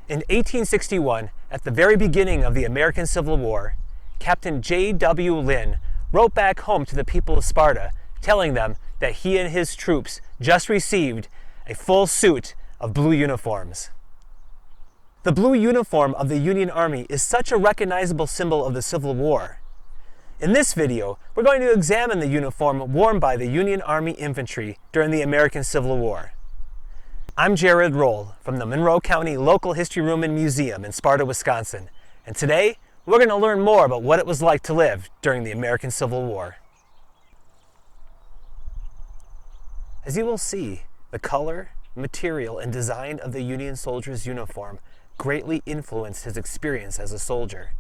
In 1861, at the very beginning of the American Civil War, Captain J.W. Lynn wrote back home to the people of Sparta, telling them that he and his troops just received a full suit of blue uniforms. The blue uniform of the Union Army is such a recognizable symbol of the Civil War. In this video, we're going to examine the uniform worn by the Union Army Infantry during the American Civil War. I'm Jarrod Roll from the Monroe County Local History Room and Museum in Sparta, Wisconsin, and today we're going to learn more about what it was like to live during the American Civil War. As you will see, the color, material, and design of the Union soldier's uniform greatly influenced his experience as a soldier.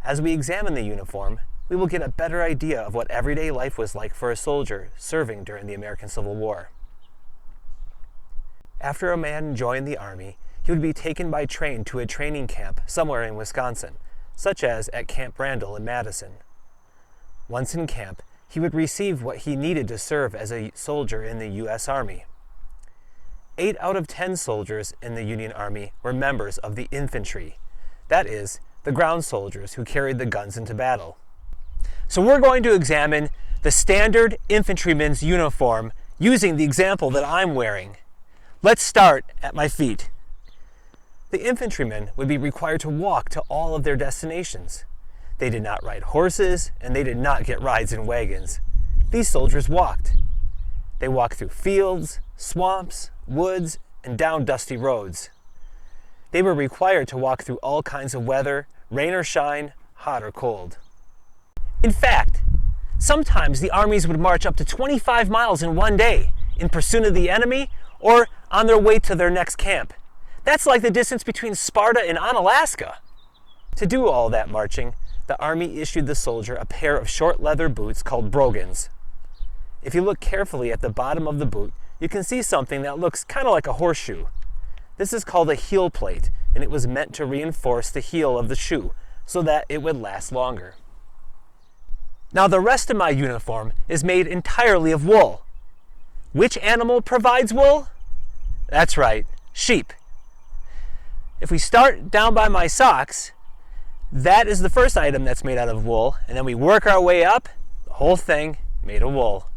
As we examine the uniform, we will get a better idea of what everyday life was like for a soldier serving during the American Civil War. After a man joined the Army, he would be taken by train to a training camp somewhere in Wisconsin, such as at Camp Randall in Madison. Once in camp, he would receive what he needed to serve as a soldier in the U.S. Army. 8 out of 10 soldiers in the Union Army were members of the infantry, that is, the ground soldiers who carried the guns into battle. So we're going to examine the standard infantryman's uniform using the example that I'm wearing. Let's start at my feet. The infantrymen would be required to walk to all of their destinations. They did not ride horses, and they did not get rides in wagons. These soldiers walked. They walked through fields, swamps, woods, and down dusty roads. They were required to walk through all kinds of weather, rain or shine, hot or cold. In fact, sometimes the armies would march up to 25 miles in one day in pursuit of the enemy or on their way to their next camp. That's like the distance between Sparta and Alaska. To do all that marching, the Army issued the soldier a pair of short leather boots called brogans. If you look carefully at the bottom of the boot, you can see something that looks kind of like a horseshoe. This is called a heel plate, and it was meant to reinforce the heel of the shoe so that it would last longer. Now the rest of my uniform is made entirely of wool. Which animal provides wool? That's right, sheep. If we start down by my socks, that is the first item that's made out of wool, and then we work our way up, the whole thing made of wool.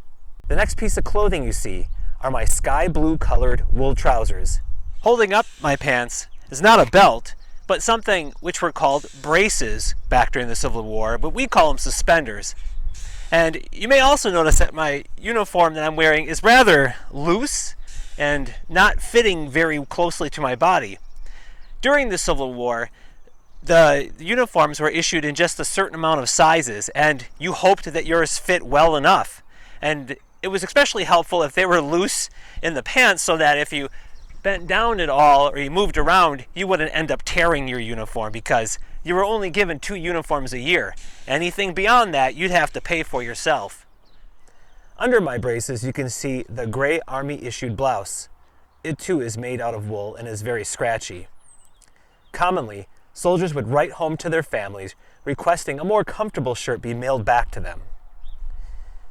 The next piece of clothing you see are my sky blue colored wool trousers. Holding up my pants is not a belt, but something which were called braces back during the Civil War, but we call them suspenders. And you may also notice that my uniform that I'm wearing is rather loose and not fitting very closely to my body. During the Civil War, the uniforms were issued in just a certain amount of sizes, and you hoped that yours fit well enough. And it was especially helpful if they were loose in the pants, so that if you bent down at all or you moved around, you wouldn't end up tearing your uniform, because you were only given 2 uniforms a year. Anything beyond that, you'd have to pay for yourself. Under my braces, you can see the gray Army-issued blouse. It too is made out of wool and is very scratchy. Commonly, soldiers would write home to their families requesting a more comfortable shirt be mailed back to them.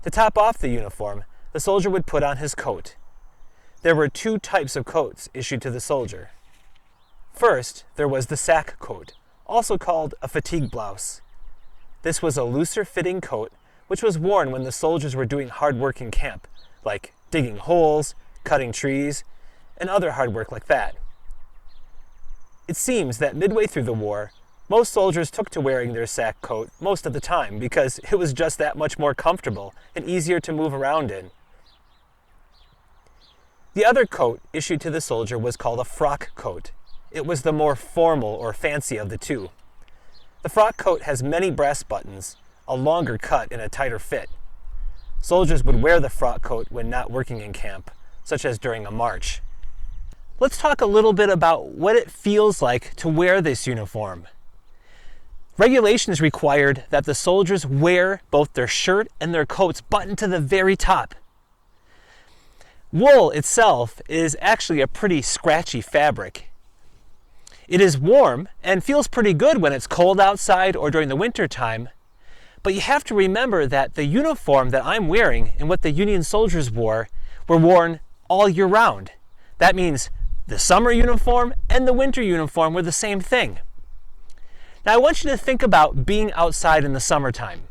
To top off the uniform, the soldier would put on his coat. There were 2 types of coats issued to the soldier. First, there was the sack coat, also called a fatigue blouse. This was a looser fitting coat which was worn when the soldiers were doing hard work in camp, like digging holes, cutting trees, and other hard work like that. It seems that midway through the war, most soldiers took to wearing their sack coat most of the time because it was just that much more comfortable and easier to move around in. The other coat issued to the soldier was called a frock coat. It was the more formal or fancy of the two. The frock coat has many brass buttons, a longer cut and a tighter fit. Soldiers would wear the frock coat when not working in camp, such as during a march. Let's talk a little bit about what it feels like to wear this uniform. Regulations required that the soldiers wear both their shirt and their coats buttoned to the very top. Wool itself is actually a pretty scratchy fabric. It is warm and feels pretty good when it's cold outside or during the winter time, but you have to remember that the uniform that I'm wearing and what the Union soldiers wore were worn all year round. That means the summer uniform and the winter uniform were the same thing. Now I want you to think about being outside in the summertime.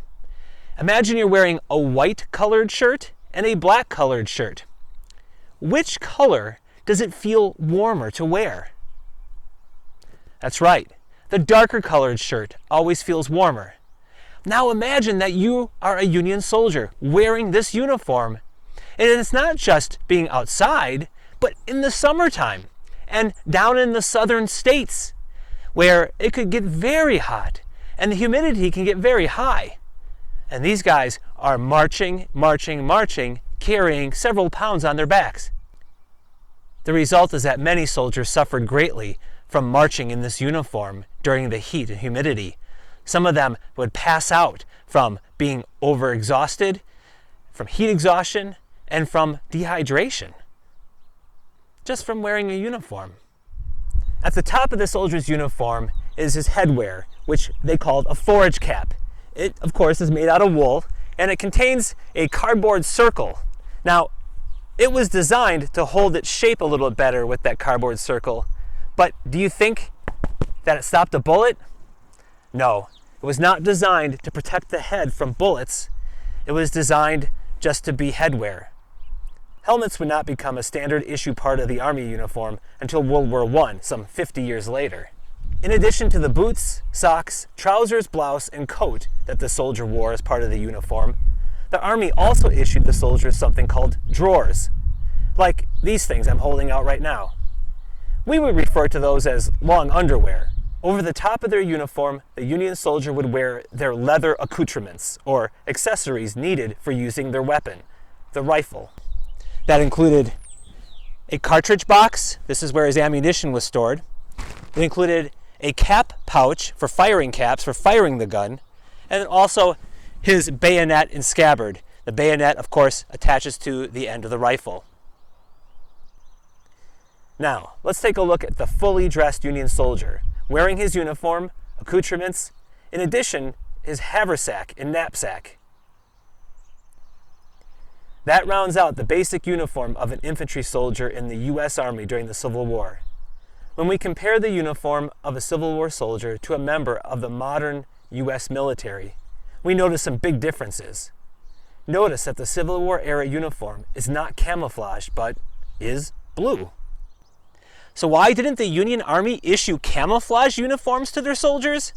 Imagine you're wearing a white colored shirt and a black colored shirt. Which color does it feel warmer to wear? That's right. The darker colored shirt always feels warmer. Now imagine that you are a Union soldier wearing this uniform. And it's not just being outside, but in the summertime and down in the southern states where it could get very hot and the humidity can get very high. And these guys are marching, carrying several pounds on their backs. The result is that many soldiers suffered greatly from marching in this uniform during the heat and humidity. Some of them would pass out from being overexhausted, from heat exhaustion, and from dehydration, just from wearing a uniform. At the top of the soldier's uniform is his headwear, which they called a forage cap. It, of course, is made out of wool, and it contains a cardboard circle. Now, it was designed to hold its shape a little bit better with that cardboard circle, but do you think that it stopped a bullet? No, it was not designed to protect the head from bullets. It was designed just to be headwear. Helmets would not become a standard issue part of the Army uniform until World War I, some 50 years later. In addition to the boots, socks, trousers, blouse, and coat that the soldier wore as part of the uniform, the Army also issued the soldiers something called drawers, like these things I'm holding out right now. We would refer to those as long underwear. Over the top of their uniform, the Union soldier would wear their leather accoutrements, or accessories needed for using their weapon, the rifle. That included a cartridge box. This is where his ammunition was stored. It included a cap pouch for firing caps, for firing the gun, and also his bayonet and scabbard. The bayonet, of course, attaches to the end of the rifle. Now, let's take a look at the fully dressed Union soldier, wearing his uniform, accoutrements, in addition, his haversack and knapsack. That rounds out the basic uniform of an infantry soldier in the U.S. Army during the Civil War. When we compare the uniform of a Civil War soldier to a member of the modern U.S. military, we notice some big differences. Notice that the Civil War era uniform is not camouflage, but is blue. So why didn't the Union Army issue camouflage uniforms to their soldiers?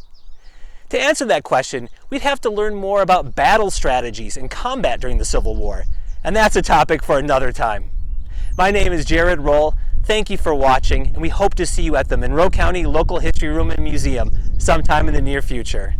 To answer that question, we'd have to learn more about battle strategies and combat during the Civil War, and that's a topic for another time. My name is Jarrod Roll. Thank you for watching, and we hope to see you at the Monroe County Local History Room and Museum sometime in the near future.